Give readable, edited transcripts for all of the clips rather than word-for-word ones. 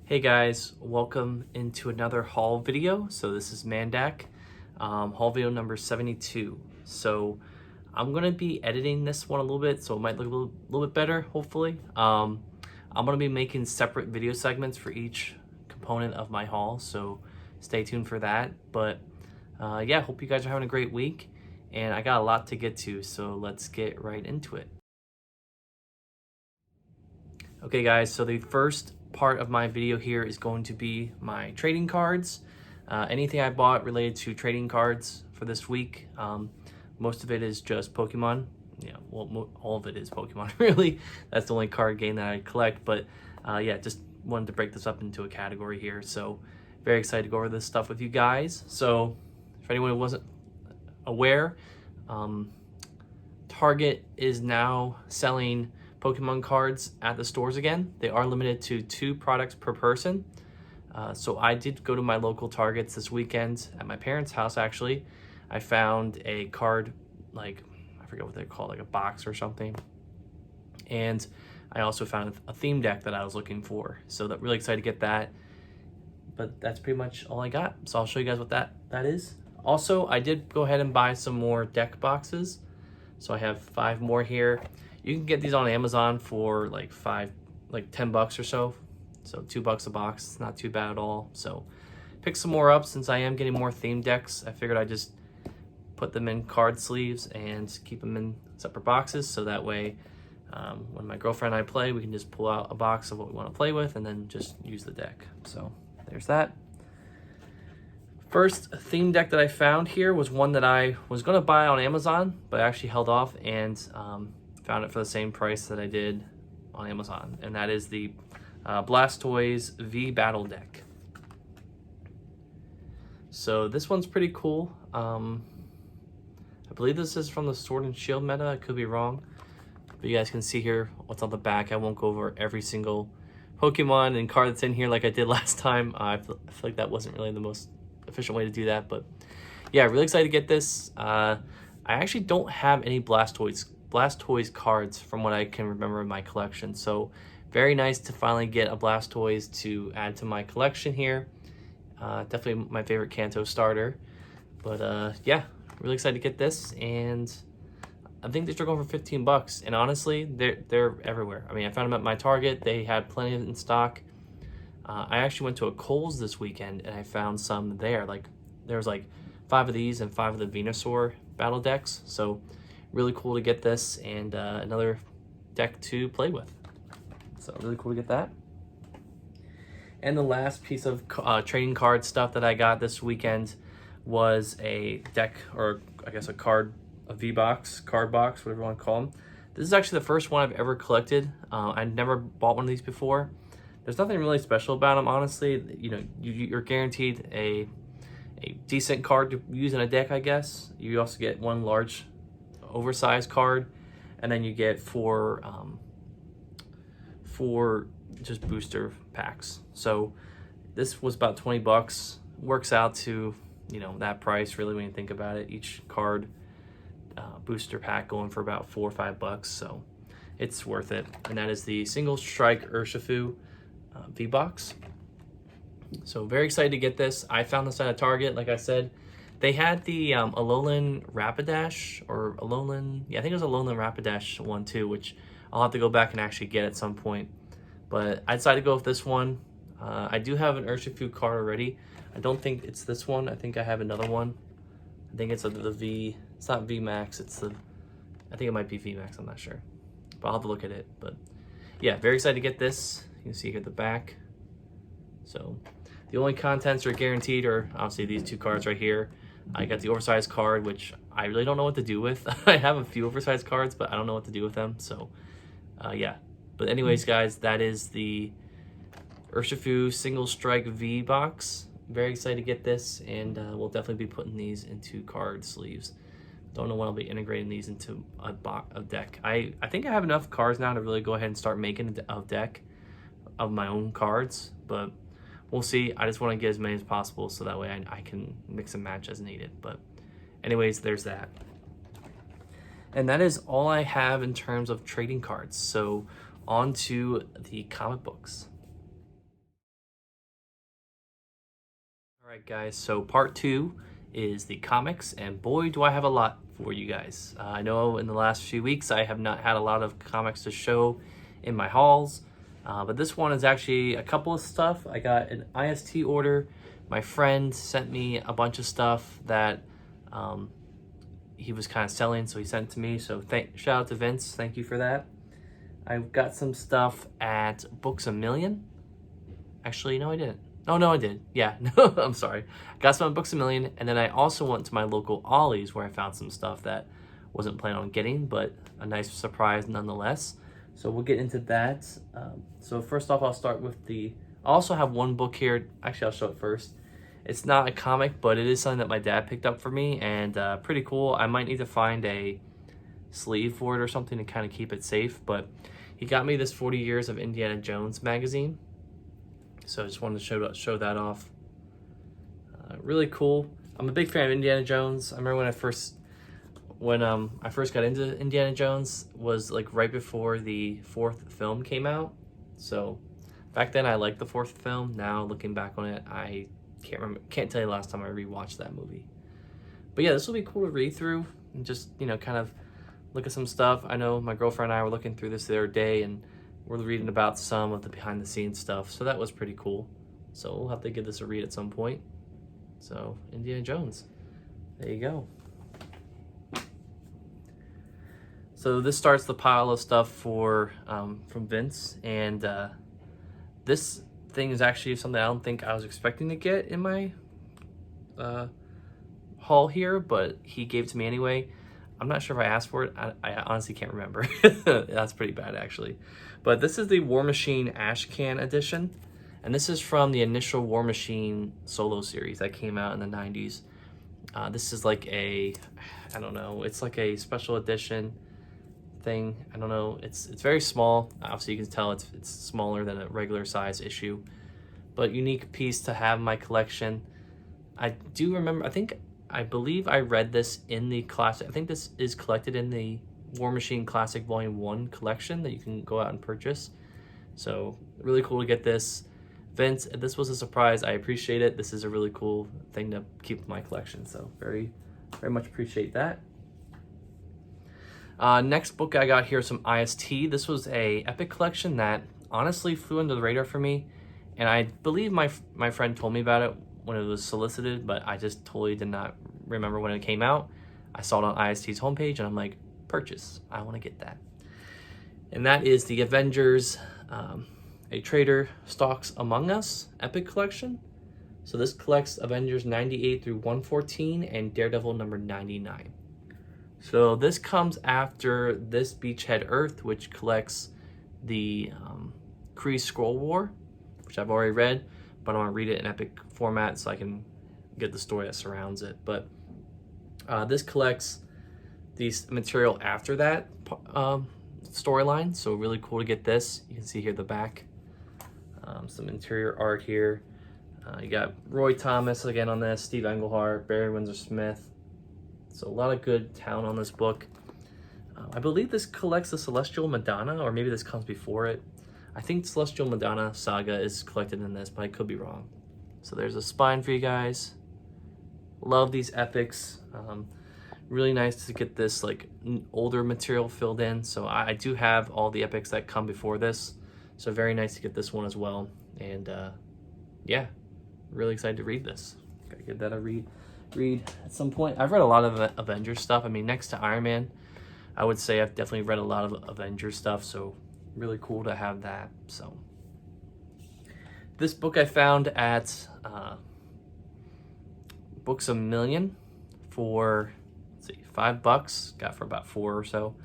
Hey guys, welcome into another haul video. So this is Mandak, haul video number 72. So I'm gonna be editing this one a little bit, so it might look a little bit better, hopefully. I'm gonna be making separate video segments for each component of my haul, so stay tuned for that. But yeah, hope you guys are having a great week, and I got a lot to get to, so let's get right into it. Okay guys, so the first part of my video here is going to be my trading cards. Anything I bought related to trading cards for this week. Most of it is just Pokemon. Yeah, well, all of it is Pokemon, really. That's the only card game that I collect, but yeah, just wanted to break this up into a category here. So very excited to go over this stuff with you guys. So if anyone who wasn't aware, Target is now selling Pokemon cards at the stores again. They are limited to 2 products per person. So I did go to my local Targets this weekend at my parents' house, actually. I found a card, like, I forget what they're called, like a box or something. And I also found a theme deck that I was looking for. So that really excited to get that. But that's pretty much all I got. So I'll show you guys what that is. Also, I did go ahead and buy some more deck boxes. So I have 5 more here. You can get these on Amazon for like 10 bucks or so. So $2 a box, it's not too bad at all. So pick some more up since I am getting more theme decks. I figured I'd just put them in card sleeves and keep them in separate boxes. So that way, when my girlfriend and I play, we can just pull out a box of what we want to play with and then just use the deck. So there's that. First theme deck that I found here was one that I was going to buy on Amazon, but I actually held off and found it for the same price that I did on Amazon, and that is the Blastoise V Battle Deck. So this one's pretty cool. I believe this is from the Sword and Shield meta. I could be wrong, but you guys can see here what's on the back. I won't go over every single Pokemon and card that's in here like I did last time. I feel like that wasn't really the most efficient way to do that, but yeah, really excited to get this. I actually don't have any Blastoise cards from what I can remember in my collection, so very nice to finally get a Blastoise to add to my collection here. Definitely my favorite Kanto starter, but yeah, really excited to get this, and I think these are going for 15 bucks, and honestly, they're everywhere. I mean, I found them at my Target. They had plenty in stock. I actually went to a Kohl's this weekend and I found some there. Like, there was like 5 of these and 5 of the Venusaur battle decks. So really cool to get this and another deck to play with. So really cool to get that. And the last piece of trading card stuff that I got this weekend was a deck, or I guess a V-box, card box, whatever you want to call them. This is actually the first one I've ever collected. I'd never bought one of these before. There's nothing really special about them, honestly. You know, you're guaranteed a decent card to use in a deck, I guess. You also get 1 large, oversized card, and then you get 4 just booster packs. So this was about 20 bucks. Works out to, you know, that price really when you think about it. Each card booster pack going for about 4 or 5 bucks, so it's worth it. And that is the Single Strike Urshifu V-Box. So very excited to get this. I found this at a Target, like I said. They had the Alolan Rapidash, or Alolan, yeah, I think it was Alolan Rapidash one too, which I'll have to go back and actually get at some point. But I decided to go with this one. I do have an Urshifu card already. I don't think it's this one. I think I have another one. I think it's the V, it's not V-Max, it's the, I think it might be V-Max, I'm not sure. But I'll have to look at it. But yeah, very excited to get this. You can see here at the back. So the only contents are guaranteed are obviously these 2 cards right here. I got the oversized card, which I really don't know what to do with. I have a few oversized cards, but I don't know what to do with them. So yeah. But anyways, guys, that is the Urshifu Single Strike V box. Very excited to get this, and we'll definitely be putting these into card sleeves. Don't know when I'll be integrating these into a deck. I think I have enough cards now to really go ahead and start making a deck of my own cards, but we'll see. I just want to get as many as possible so that way I can mix and match as needed. But anyways, there's that. And that is all I have in terms of trading cards. So on to the comic books. Alright guys, so part 2 is the comics, and boy do I have a lot for you guys. I know in the last few weeks I have not had a lot of comics to show in my hauls, but this one is actually a couple of stuff. I got an IST order. My friend sent me a bunch of stuff that he was kind of selling, so he sent it to me. So shout out to Vince, thank you for that. I've got some stuff at Books A Million. Actually, no I didn't. Oh, no, I did. Yeah, no, I'm sorry. Got some at Books A Million, and then I also went to my local Ollie's where I found some stuff that wasn't planning on getting, but a nice surprise nonetheless. So we'll get into that. So first off, I'll start with I also have one book here. Actually, I'll show it first. It's not a comic, but it is something that my dad picked up for me, and pretty cool. I might need to find a sleeve for it or something to kind of keep it safe, but he got me this 40 Years of Indiana Jones magazine. So I just wanted to show that off. Really cool. I'm a big fan of Indiana Jones. I remember when I first got into Indiana Jones was like right before the 4th film came out. So back then I liked the 4th film. Now looking back on it, I can't tell you the last time I rewatched that movie. But yeah, this will be cool to read through and just, you know, kind of look at some stuff. I know my girlfriend and I were looking through this the other day, and we're reading about some of the behind the scenes stuff, so that was pretty cool. So we'll have to give this a read at some point. So Indiana Jones, there you go. So this starts the pile of stuff from Vince, and this thing is actually something I don't think I was expecting to get in my haul here, but he gave it to me anyway. I'm not sure if I asked for it. I honestly can't remember. That's pretty bad, actually. But this is the War Machine Ash Can edition. And this is from the initial War Machine solo series that came out in the 90s. This is like I don't know, it's like a special edition thing. I don't know, it's very small. Obviously you can tell it's smaller than a regular size issue. But unique piece to have in my collection. I do remember, I believe I read this in the classic. I think this is collected in the War Machine Classic Volume 1 collection that you can go out and purchase. So really cool to get this. Vince, this was a surprise. I appreciate it. This is a really cool thing to keep in my collection. So very, very much appreciate that. Next book I got here is some IST. This was a epic collection that honestly flew under the radar for me. And I believe my friend told me about it when it was solicited, but I just totally did not remember when it came out. I saw it on IST's homepage and I'm like, purchase, I want to get that. And that is the Avengers, A Traitor Stalks Among Us Epic Collection. So this collects Avengers 98 through 114 and Daredevil number 99. So this comes after this Beachhead Earth, which collects the Kree Skrull War, which I've already read, but I want to read it in epic format so I can get the story that surrounds it. But this collects the material after that storyline, so really cool to get this. You can see here the back, some interior art here. You got Roy Thomas again on this, Steve Englehart, Barry Windsor Smith. So a lot of good talent on this book. I believe this collects the Celestial Madonna, or maybe this comes before it. I think Celestial Madonna Saga is collected in this, but I could be wrong. So there's a spine for you guys. Love these epics. Really nice to get this like older material filled in. So I do have all the epics that come before this. So very nice to get this one as well. And yeah, really excited to read this. Gotta give that a read at some point. I've read a lot of Avengers stuff. I mean, next to Iron Man, I would say I've definitely read a lot of Avengers stuff. So really cool to have that. So this book I found at Books A Million for, let's see, $5. Got for about $4 or so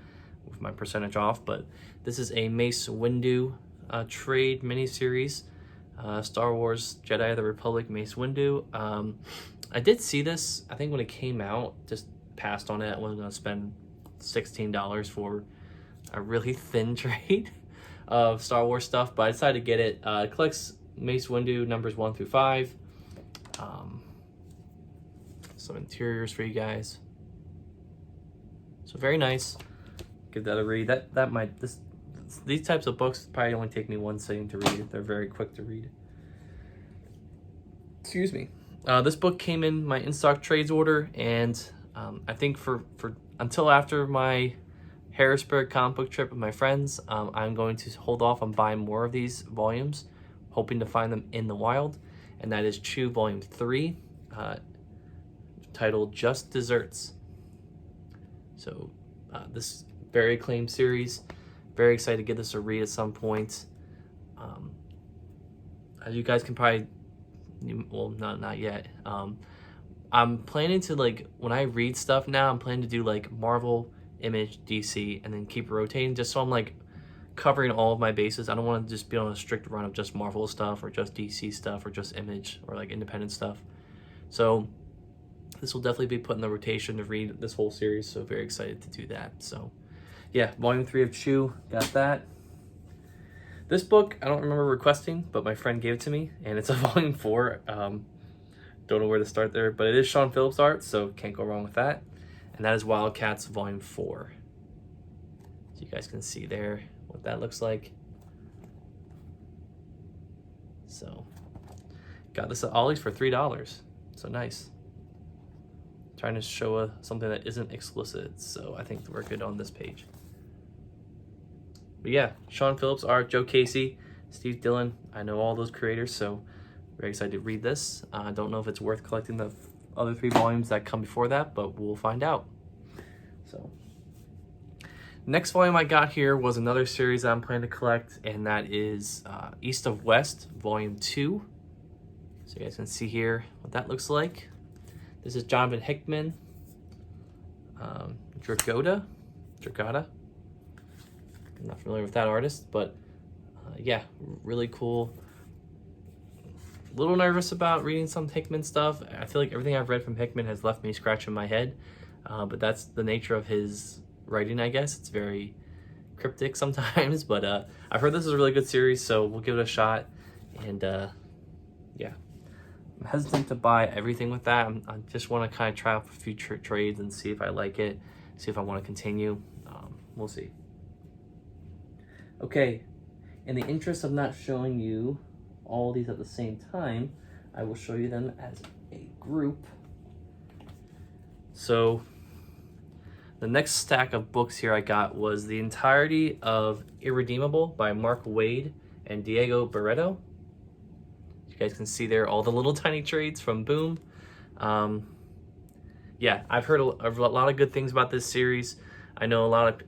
with my percentage off. But this is a Mace Windu trade miniseries, Star Wars Jedi of the Republic Mace Windu. I did see this, I think when it came out, just passed on it. I wasn't going to spend $16 for a really thin trade of Star Wars stuff, but I decided to get it. It collects Mace Windu numbers 1 through 5. Some interiors for you guys. So very nice. Give that a read. These types of books probably only take me one sitting to read. They're very quick to read. Excuse me. This book came in my in-stock trades order, and I think for until after my Harrisburg comic book trip with my friends, I'm going to hold off on buying more of these volumes, hoping to find them in the wild, and that is Chew Volume 3, titled Just Desserts. So this very acclaimed series, very excited to get this a read at some point. As you guys can probably, well, not yet. I'm planning to, like, when I read stuff now, I'm planning to do like Marvel, Image, DC, and then keep rotating, just so I'm like covering all of my bases. I don't want to just be on a strict run of just Marvel stuff or just DC stuff or just Image or like independent stuff. So this will definitely be put in the rotation to read this whole series, so very excited to do that. So yeah, Volume 3 of Chew, got that. This book, I don't remember requesting, but my friend gave it to me, and it's a Volume 4. Don't know where to start there, but it is Sean Phillips art, so can't go wrong with that. And that is Wildcats Volume 4. So you guys can see there what that looks like. So got this at Ollie's for $3, so nice. Trying to show something that isn't explicit, so I think we're good on this page. But yeah, Sean Phillips art, Joe Casey, Steve Dillon. I know all those creators, so very excited to read this. I don't know if it's worth collecting the other 3 volumes that come before that, but we'll find out. So next volume I got here was another series that I'm planning to collect, and that is East of West Volume 2. So you guys can see here what that looks like. This is Jonathan Hickman, Dragota. I'm not familiar with that artist, but yeah, really cool. A little nervous about reading some Hickman stuff. I feel like everything I've read from Hickman has left me scratching my head, but that's the nature of his writing, I guess. It's very cryptic sometimes, but I've heard this is a really good series, so we'll give it a shot. And yeah, I'm hesitant to buy everything with that. I just want to kind of try out a few trades and see if I like it, see if I want to continue. We'll see. Okay, in the interest of not showing you all these at the same time, I will show you them as a group. So the next stack of books here I got was the entirety of Irredeemable by Mark Waid and Diego Barreto. You guys can see there all the little tiny trades from Boom. Yeah, I've heard a lot of good things about this series. I know a lot of,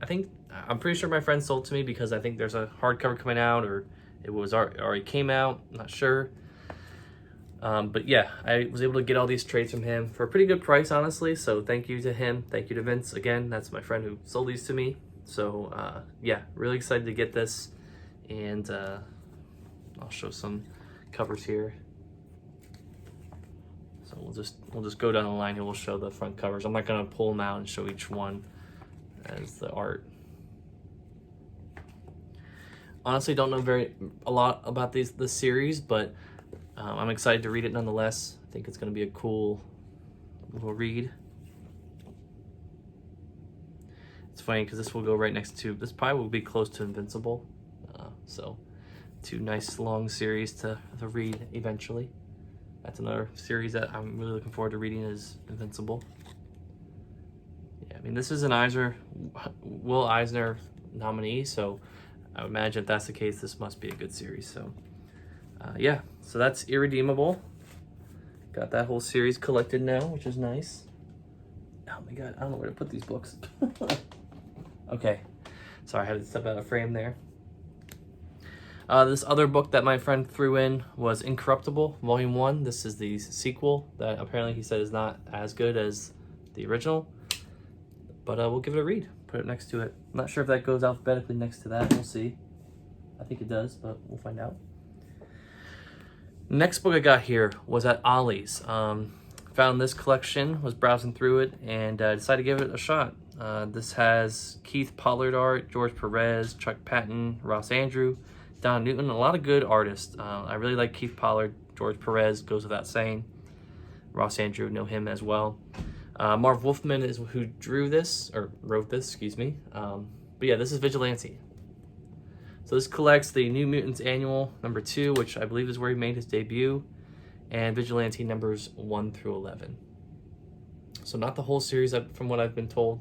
I'm pretty sure my friend sold to me because I think there's a hardcover coming out, or it was already came out, I'm not sure. But yeah, I was able to get all these trades from him for a pretty good price, honestly. So thank you to him. Thank you to Vince. Again, that's my friend who sold these to me. So yeah, really excited to get this. And I'll show some covers here. So we'll just go down the line here. We'll show the front covers. I'm not gonna pull them out and show each one as the art. Honestly, don't know a lot about this series, but I'm excited to read it nonetheless. I think it's going to be a cool little read. It's funny because this will go right next to, this probably will be close to Invincible. So 2 nice long series to read eventually. That's another series that I'm really looking forward to reading, is Invincible. Yeah, I mean, this is an Will Eisner nominee, so I would imagine if that's the case, this must be a good series. So yeah, so that's Irredeemable. Got that whole series collected now, which is nice. Oh my god, I don't know where to put these books. Okay, sorry, I had to step out of frame there. This other book that my friend threw in was Incorruptible, Volume 1. This is the sequel that apparently he said is not as good as the original. But we'll give it a read. Put it next to it. I'm not sure if that goes alphabetically next to that. We'll see. I think it does, but we'll find out. Next book I got here was at Ollie's. Found this collection, was browsing through it, and decided to give it a shot. This has Keith Pollard art, George Perez, Chuck Patton, Ross Andrew, Don Newton, a lot of good artists. I really like Keith Pollard. George Perez goes without saying. Ross Andrew, know him as well. Marv Wolfman is who drew this, or wrote this, excuse me. But yeah, this is Vigilante. So this collects the New Mutants Annual #2, which I believe is where he made his debut. and Vigilante numbers 1 through 11. So not the whole series from what I've been told,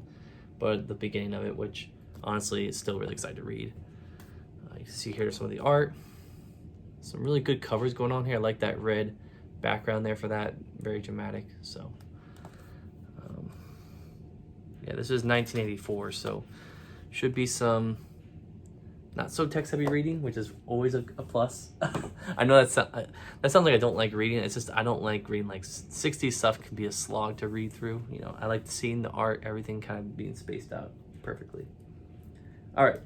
but the beginning of it, which honestly is still really excited to read. You can see here some of the art. Some really good covers going on here. I like that red background there for that. Very dramatic. So, yeah, this is 1984, so should be some not so text-heavy reading, which is always a plus. I know that sounds like I don't like reading. It's just I don't like reading. Like 60s stuff can be a slog to read through. You know, I like seeing the art, everything kind of being spaced out perfectly. All right.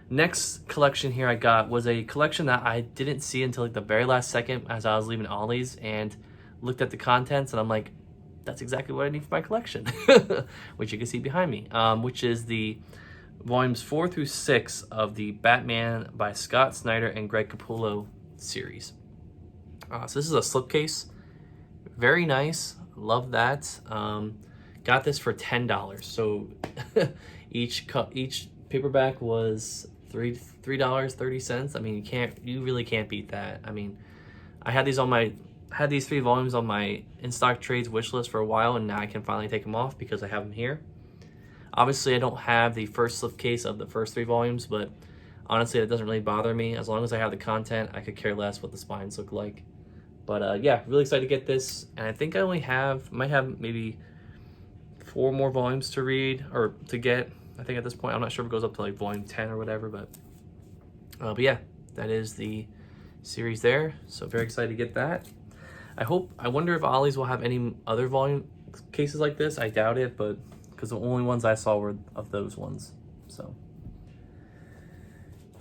Next collection here I got was a collection that I didn't see until like the very last second as I was leaving Ollie's, and looked at the contents and I'm like, that's exactly what I need for my collection, which you can see behind me, which is the volumes 4 through 6 of the Batman by Scott Snyder and Greg Capullo series. So this is a slipcase, very nice, love that. Got this for $10. So each paperback was $3.30. I mean, you really can't beat that. I mean, I had these 3 volumes on my in stock trades wish list for a while, and now I can finally take them off because I have them here. Obviously, I don't have the first slipcase of the first 3 volumes, but honestly, it doesn't really bother me. As long as I have the content, I could care less what the spines look like. But yeah, really excited to get this, and I think I only might have maybe 4 more volumes to read or to get. I think at this point, I'm not sure if it goes up to like volume 10 or whatever, but yeah, that is the series there. So very excited to get that. I wonder if Ollie's will have any other volume cases like this. I doubt it, but because the only ones I saw were of those ones. So,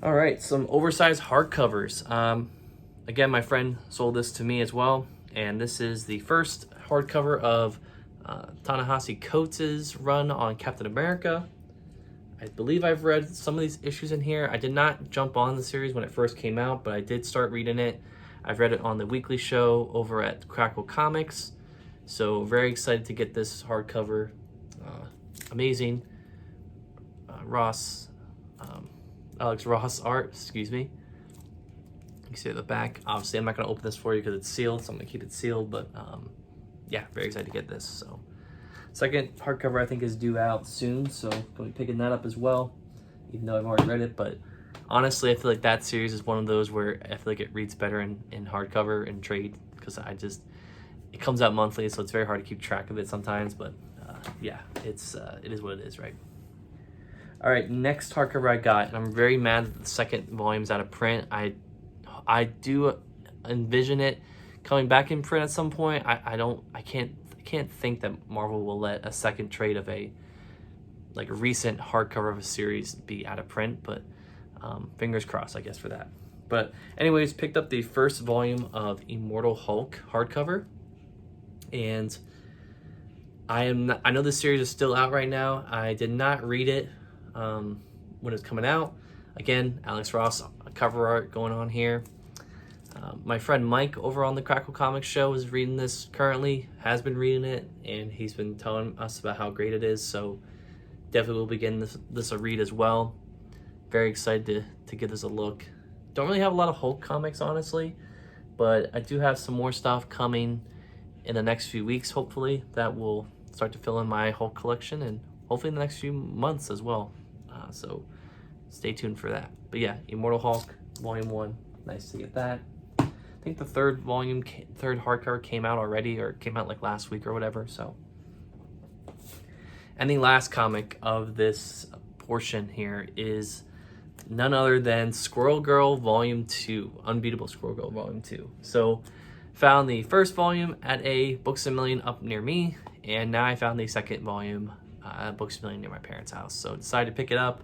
all right, some oversized hardcovers. Again, my friend sold this to me as well, and this is the first hardcover of Ta-Nehisi Coates' run on Captain America. I believe I've read some of these issues in here. I did not jump on the series when it first came out, but I did start reading it. I've read it on the weekly show over at Crackle Comics. So very excited to get this hardcover. Amazing. Alex Ross art, excuse me. You can see at the back. Obviously, I'm not going to open this for you because it's sealed, so I'm going to keep it sealed. But yeah, very excited to get this. So second hardcover I think is due out soon, so I'm going to be picking that up as well, even though I've already read it. But honestly, I feel like that series is one of those where I feel like it reads better in hardcover and trade, because it comes out monthly, so it's very hard to keep track of it sometimes. But yeah, it is what it is, right? All right, next hardcover I got, and I'm very mad that the second volume's out of print. I do envision it coming back in print at some point. I can't think that Marvel will let a second trade of a recent hardcover of a series be out of print, but fingers crossed, I guess, for that. But anyways, picked up the first volume of Immortal Hulk hardcover, and I know this series is still out right now. I did not read it when it was coming out. Again, Alex Ross cover art going on here. My friend Mike over on the Crackle Comics show is reading this currently, has been reading it, and he's been telling us about how great it is. So definitely will be getting this a read as well. Very excited to give this a look. Don't really have a lot of Hulk comics, honestly, but I do have some more stuff coming in the next few weeks, hopefully, that will start to fill in my Hulk collection, and hopefully in the next few months as well. So stay tuned for that. But yeah, Immortal Hulk, Volume 1. Nice to get that. I think the third hardcover came out already, or came out like last week or whatever. So, and the last comic of this portion here is none other than Squirrel Girl Volume 2, Unbeatable Squirrel Girl Volume 2. So found the first volume at a Books A Million up near me, and now I found the second volume at Books A Million near my parents' house. So decided to pick it up.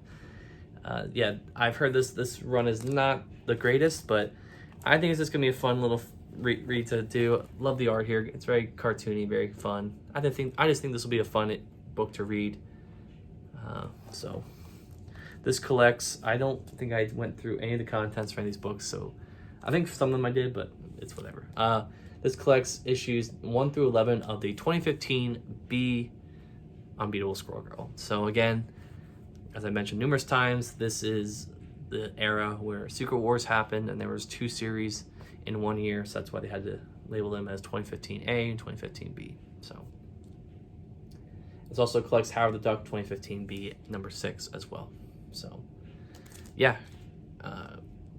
Yeah, I've heard this run is not the greatest, but I think it's just gonna be a fun little read to do. Love the art here. It's very cartoony, very fun. I just think this will be a fun book to read. So this collects. I don't think I went through any of the contents for any of these books, so I think some of them I did, but it's whatever. This collects issues 1 through 11 of the 2015 B Unbeatable Squirrel Girl. So again, as I mentioned numerous times, this is the era where Secret Wars happened, and there was 2 series in 1 year, so that's why they had to label them as 2015A and 2015B. So it also collects Howard the Duck 2015B number 6 as well. So yeah,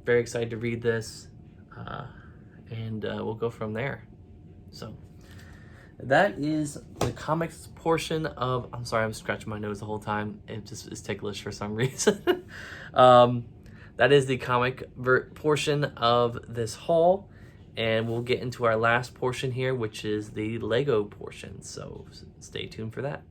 very excited to read this, and we'll go from there. So that is the comics portion of, I'm sorry, I'm scratching my nose the whole time. It just is ticklish for some reason. That is the comic portion of this haul. And we'll get into our last portion here, which is the Lego portion. So stay tuned for that.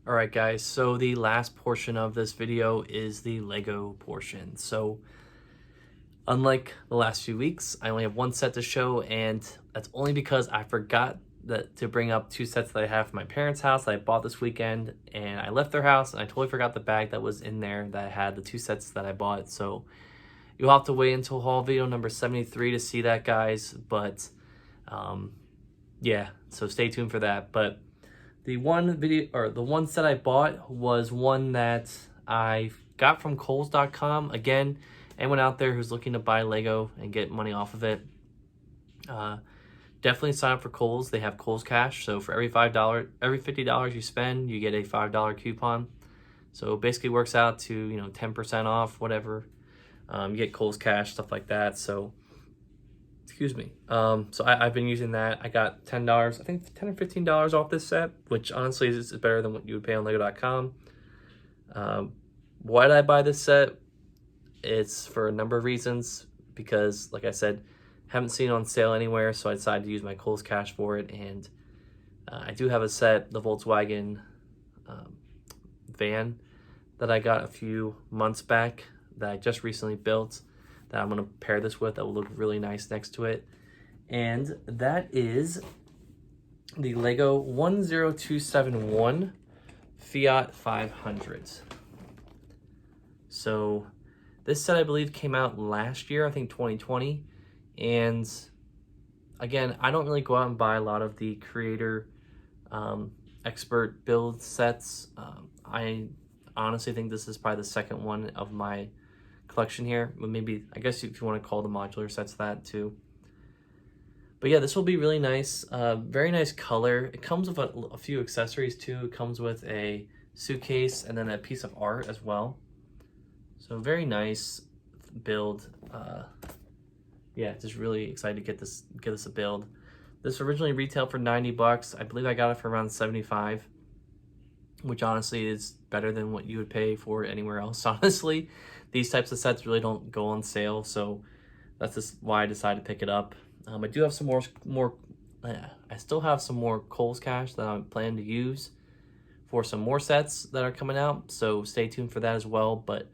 All right, guys. So the last portion of this video is the Lego portion. So unlike the last few weeks, I only have one set to show, and that's only because I forgot to bring up 2 sets that I have from my parents' house that I bought this weekend, and I left their house and I totally forgot the bag that was in there that had the 2 sets that I bought. So you'll have to wait until haul video number 73 to see that, guys. But yeah, so stay tuned for that. But the one set I bought was one that I got from Kohl's.com. Again, anyone out there who's looking to buy Lego and get money off of it, definitely sign up for Kohl's. They have Kohl's Cash. So for every $50 you spend, you get a $5 coupon. So it basically works out to, 10% off, whatever. You get Kohl's Cash, stuff like that. So, excuse me. So I've been using that. I got $10, I think $10 or $15 off this set, which honestly is better than what you would pay on Lego.com. Why did I buy this set? It's for a number of reasons, because like I said, haven't seen it on sale anywhere, so I decided to use my Kohl's Cash for it. And I do have a set, the Volkswagen van that I got a few months back that I just recently built, that I'm going to pair this with, that will look really nice next to it. And that is the Lego 10271 Fiat 500. So this set, I believe, came out last year, I think 2020. And again, I don't really go out and buy a lot of the creator expert build sets. I honestly think this is probably the second one of my collection here. Maybe, I guess if you want to call the modular sets that too. But yeah, this will be really nice. Very nice color. It comes with a few accessories too. It comes with a suitcase and then a piece of art as well. So very nice build. Yeah, just really excited to get this a build. This originally retailed for $90. I believe I got it for around $75, which honestly is better than what you would pay for it anywhere else. Honestly, these types of sets really don't go on sale, so that's just why I decided to pick it up. I do have some more. I still have some more Kohl's Cash that I'm planning to use for some more sets that are coming out, so stay tuned for that as well. But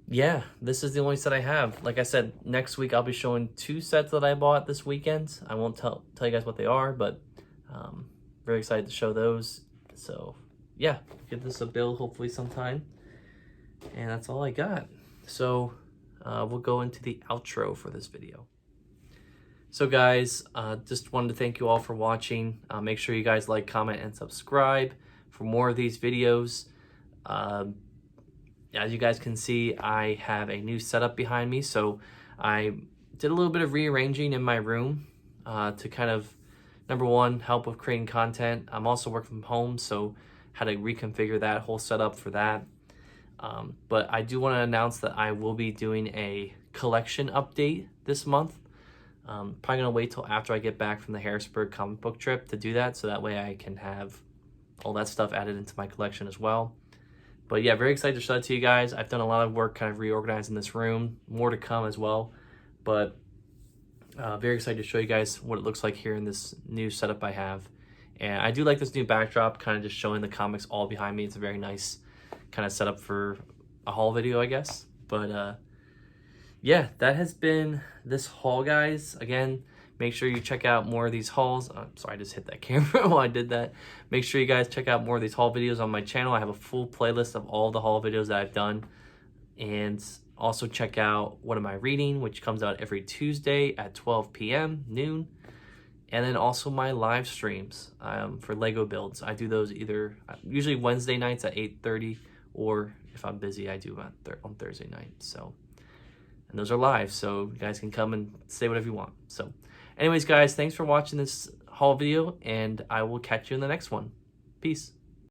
yeah, this is the only set I have. Like I said, next week I'll be showing 2 sets that I bought this weekend. I won't tell you guys what they are, but very excited to show those. So yeah, give this a build hopefully sometime. And that's all I got. So we'll go into the outro for this video. So guys, just wanted to thank you all for watching. Make sure you guys like, comment, and subscribe for more of these videos. As you guys can see, I have a new setup behind me. So I did a little bit of rearranging in my room to kind of, number one, help with creating content. I'm also working from home, so had to reconfigure that whole setup for that. But I do want to announce that I will be doing a collection update this month. Probably going to wait till after I get back from the Harrisburg comic book trip to do that, so that way I can have all that stuff added into my collection as well. But yeah, very excited to show that to you guys. I've done a lot of work kind of reorganizing this room. More to come as well. But very excited to show you guys what it looks like here in this new setup I have. And I do like this new backdrop, kind of just showing the comics all behind me. It's a very nice kind of setup for a haul video, I guess. But yeah, that has been this haul, guys. Again, make sure you check out more of these hauls. I'm sorry, I just hit that camera while I did that. Make sure you guys check out more of these haul videos on my channel. I have a full playlist of all the haul videos that I've done. And also check out What Am I Reading, which comes out every Tuesday at 12 p.m. noon. And then also my live streams for Lego builds. I do those usually Wednesday nights at 8:30 or if I'm busy, I do on Thursday night. So, and those are live, so you guys can come and say whatever you want. So anyways, guys, thanks for watching this haul video, and I will catch you in the next one. Peace.